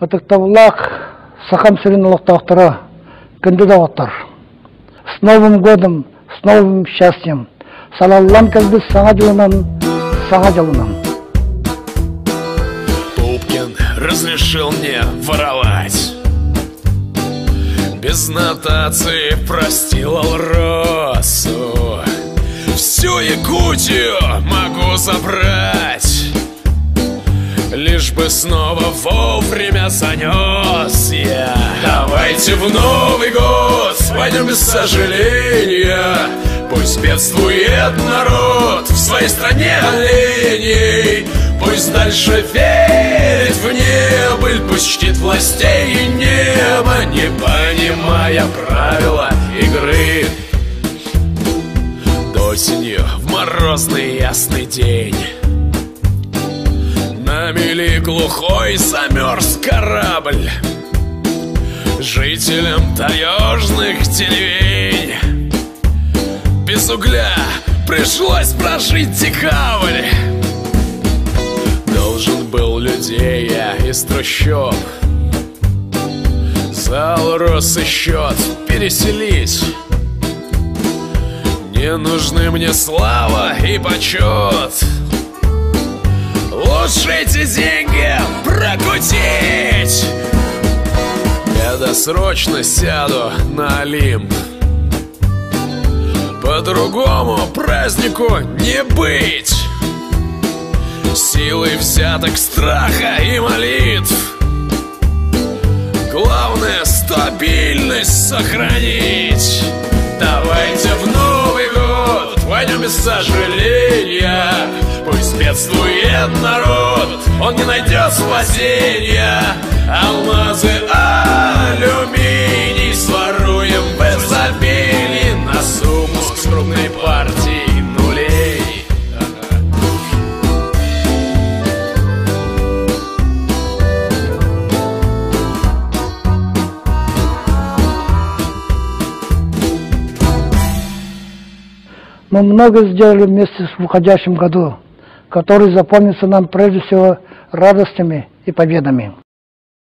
Отоктавлах, Сахам Сиринолоктавтара, кандидаттар. С Новым годом, с новым счастьем. Салаллам казбыз саңа жылынан. Пупкин разрешил мне воровать. Без нотации простил Алросу. Всю Якутию могу забрать, лишь бы снова вовремя занес я. Давайте в Новый год пойдем без сожаления. Пусть бедствует народ в своей стране оленей. Пусть дальше верит в небыль, пусть чтит властей и небо, не понимая правила игры. Осенью в морозный ясный день на мели глухой замерз корабль. Жителям таежных деревень без угля пришлось прожить декабрь. Должен был людей я из трущоб за Алросы счет переселить. Не нужны мне слава и почет, лучше эти деньги прокутить. Я досрочно сяду на Олимп, по-другому празднику не быть. Силой взяток, страха и молитв главное стабильность сохранить. Давайте в Новый год пойдем без сожаления. Пусть бедствует народ, он не найдет спасения. Алмазы, алюминий своруем в изобилии на сумму с крупной партией нулей. Мы много сделали вместе в уходящем году, который запомнится нам прежде всего радостями и победами.